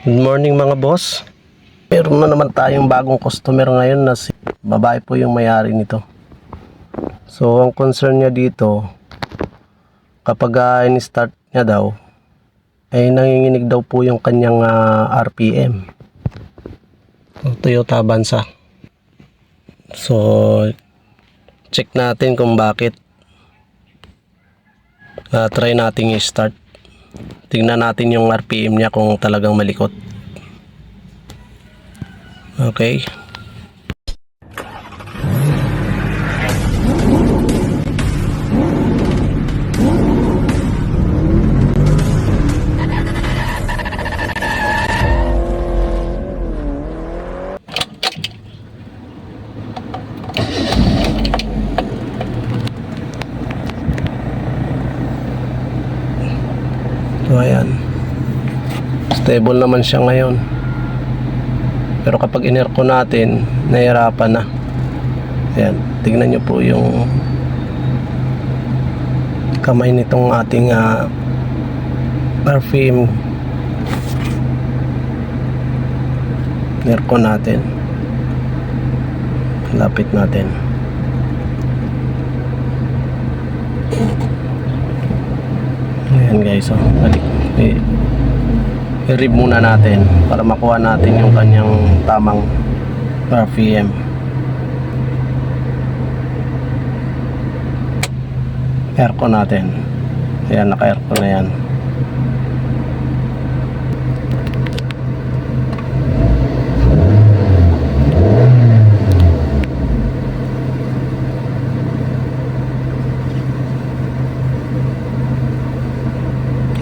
Good morning mga boss. Meron na naman tayong bagong customer ngayon na si babae po yung may-ari nito. So ang concern niya dito, kapag in-start niya daw, ay nanginginig daw po yung kanyang RPM. Toyota Avanza. So check natin kung bakit. Try natin i-start. Tingnan natin yung RPM niya kung talagang malikot. Okay. So ayan, stable naman siya ngayon, pero kapag in-aircon natin, nahihirapan na. Ayan, tignan nyo po yung kamay nitong ating RPM. In-aircon natin, lapit natin. Ayan guys, balik. I-rev muna natin para makuha natin yung kanyang tamang RPM. Aircon natin. Ayan, naka-aircon na yan.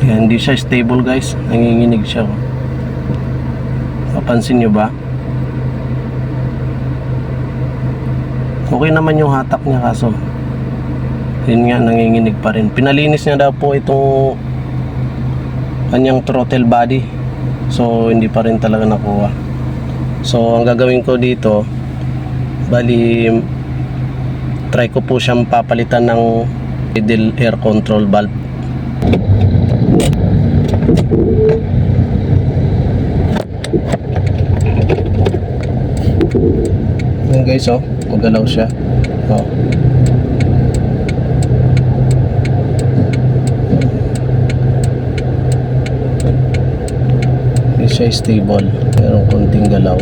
Ayan, hindi siya stable guys, nanginginig siya. Mapansin nyo ba? Okay naman yung hatak niya, kaso yun nga, nanginginig pa rin. Pinalinis niya daw po itong kanyang throttle body, so hindi pa rin talaga nakuha. So ang gagawin ko dito, bali try ko po siyang papalitan ng idle air control valve. Ayan guys, magalaw siya. Hindi siya stable, merong konting galaw.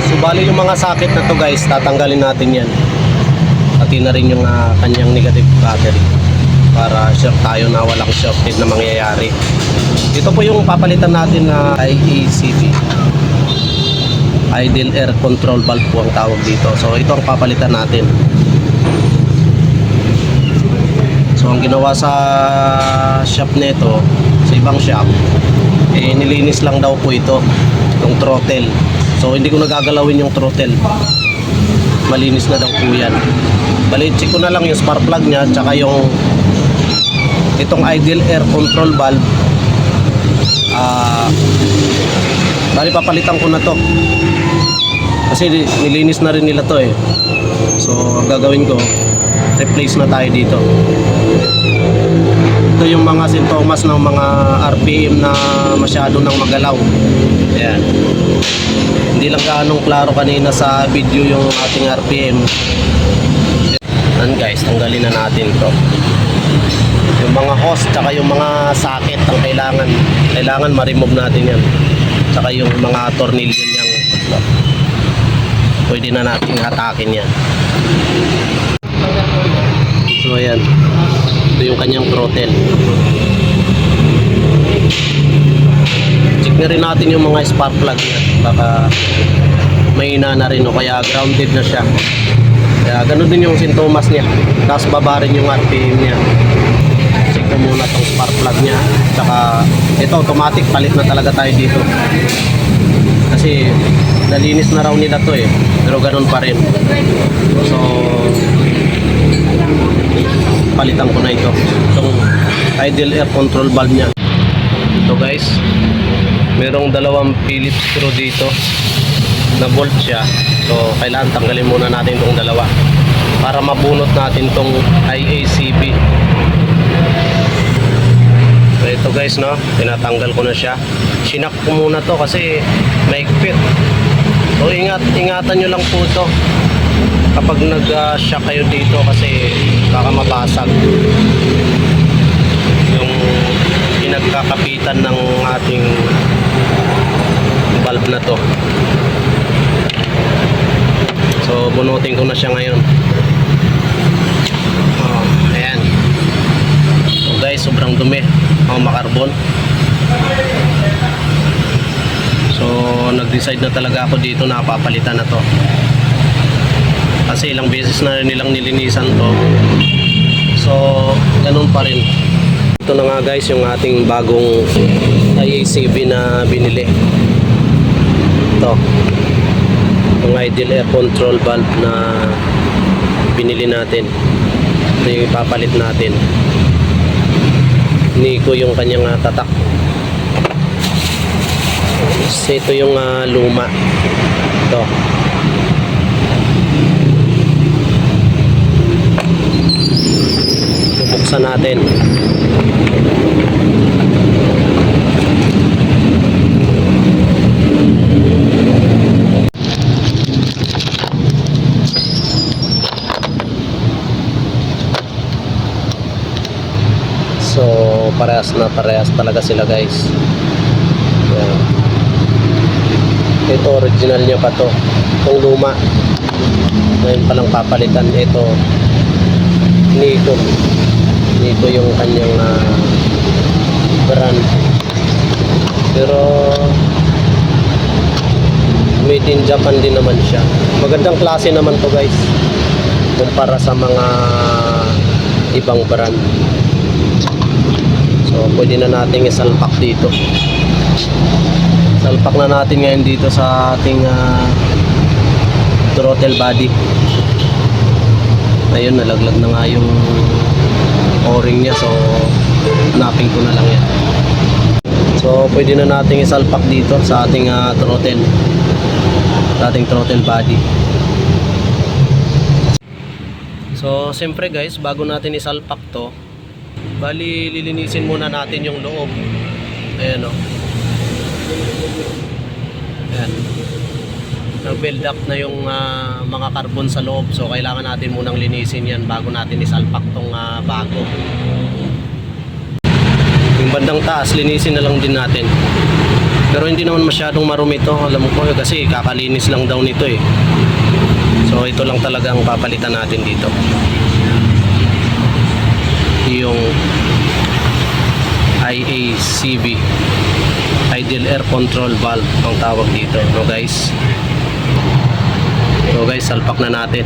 So bali yung mga socket na to guys, tatanggalin natin yan. Pati na rin yung kanyang negative battery, para sure tayo na walang shorted na mangyayari. Ito po yung papalitan natin na IACV, idle air control valve po ang tawag dito. So ito ang papalitan natin. So ang ginawa sa shop nito, sa ibang shop, nilinis lang daw po ito, yung throttle. So hindi ko nagagalawin yung throttle, malinis na daw po yan. Bali, check ko na lang yung spark plug nya, tsaka yung itong idle air control valve. Bali, papalitan ko na to kasi nilinis na rin nila to eh. So ang gagawin ko, replace na tayo dito. Ito yung mga sintomas ng mga RPM na masyado nang magalaw. Ayan, hindi lang gaanong klaro kanina sa video yung ating RPM. Ayan guys, tanggalin na natin to. Yung mga hose tsaka yung mga socket ang kailangan ma-remove natin yan. Tsaka yung mga tornilyo niyang pwede na natin hatakin yan. So ayan, ito yung kanyang throttle. Check na rin natin yung mga spark plug niya, baka mahina na rin o kaya grounded na siya. Kaya ganun din yung sintomas niya, tapos baba rin yung RPM niya. Check ko muna tong spark plug niya. Tsaka ito, automatic palit na talaga tayo dito kasi nalinis na raw nila to eh, pero ganun pa rin. So palitan ko na ito, itong idle air control valve niya. Ito guys, merong dalawang Phillips screw dito na bolt siya. So kailangan tanggalin muna natin itong dalawa para mabunot natin itong IACV. So ito ito guys, no, tinatanggal ko na siya. Sinak ko muna to kasi maigpit. So ingatan nyo lang po ito kapag nag-shock kayo dito kasi baka mabasag yung pinagkakapitan ng ating valve na to. So bunutin ko na siya ngayon. Ayan. So guys, sobrang dumi, makarbon. So nag-decide na talaga ako dito na papalitan na to kasi ilang beses na nilang nilinisan to. So ganun pa rin. Ito na nga guys yung ating bagong IACV na binili. Ito yung ideal air control valve na binili natin. Ito yung ipapalit natin. Nico yung kanyang tatak. So, ito yung luma. Ito. Bubuksan natin. So parehas talaga sila guys. Yan. Ito original niya pa to. Itong luma ngayon palang papalitan. Ito Nico yung kanyang brand, pero made in Japan din naman siya. Magandang klase naman to guys kumpara sa mga ibang brand. So pwede na nating isalpak dito. Salpak na natin ngayon dito sa ating throttle body. Ayun, nalaglag na nga yung o-ring niya, so hanapin ko na lang yan. So pwede na nating isalpak dito sa ating throttle body. So siyempre guys, bago natin isalpak to, bali lilinisin muna natin yung loob. Ayan o. Ayan. Nag-build up na yung mga carbon sa loob. So kailangan natin munang linisin yan bago natin isalpak tong bago. Yung bandang taas, linisin na lang din natin. Pero hindi naman masyadong marumi ito. Alam mo po kasi kakalinis lang daw nito eh. So ito lang talaga ang papalitan natin dito. Yung IACV, Ideal Air Control Valve ang tawag dito, no guys. So guys, salpak na natin.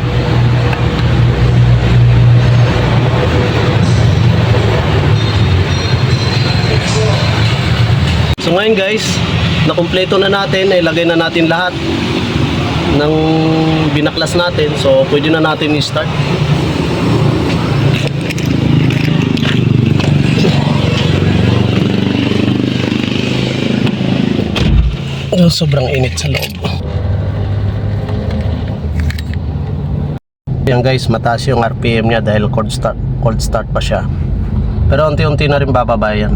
So ngayon guys, nakumpleto na natin, ilagay na natin lahat ng binaklas natin. So pwede na natin i-start. Sobrang init sa loob. Yan guys, mataas yung RPM niya dahil cold start pa siya. Pero unti-unti na rin bababa yan.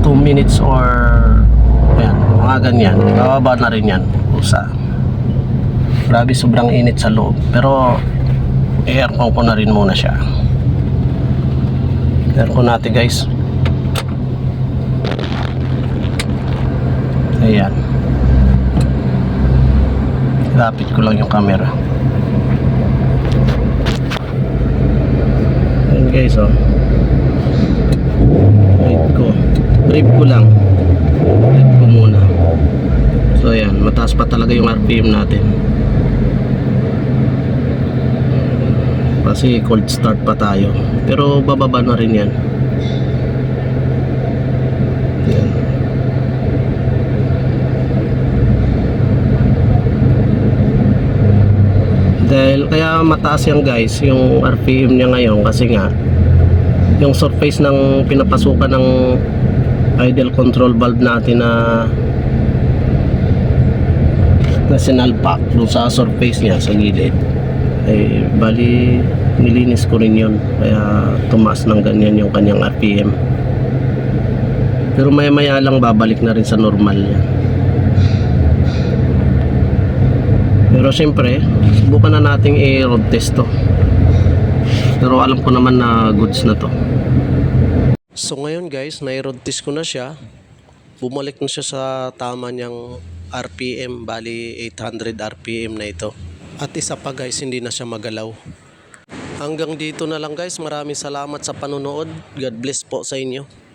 2 minutes or ayan, mga ganyan. Bababa na rin yan. Usa. Grabe, sobrang init sa loob. Pero i-aircon ko na rin muna siya. Aircon natin guys. Ayan. Lapit ko lang yung camera. Ayan guys, oh. Brave ko lang. Brave ko muna. So ayan, mataas pa talaga yung RPM natin. Kasi cold start pa tayo. Pero bababa na rin yan. Ayan. Dahil kaya mataas yan guys yung RPM niya ngayon kasi nga yung surface ng pinapasukan ng ideal control valve natin na sinalpak doon sa surface niya sa gilid ay bali nilinis ko rin yun, kaya tumaas ng ganyan yung kanyang RPM. Pero maya maya lang babalik na rin sa normal yan. Pero siyempre, subukan na nating i-road test to. Pero alam ko naman na goods na to. So ngayon guys, na-road test ko na siya. Bumalik na siya sa tama niyang RPM, bali 800 RPM na ito. At isa pa guys, hindi na siya magalaw. Hanggang dito na lang guys, maraming salamat sa panonood. God bless po sa inyo.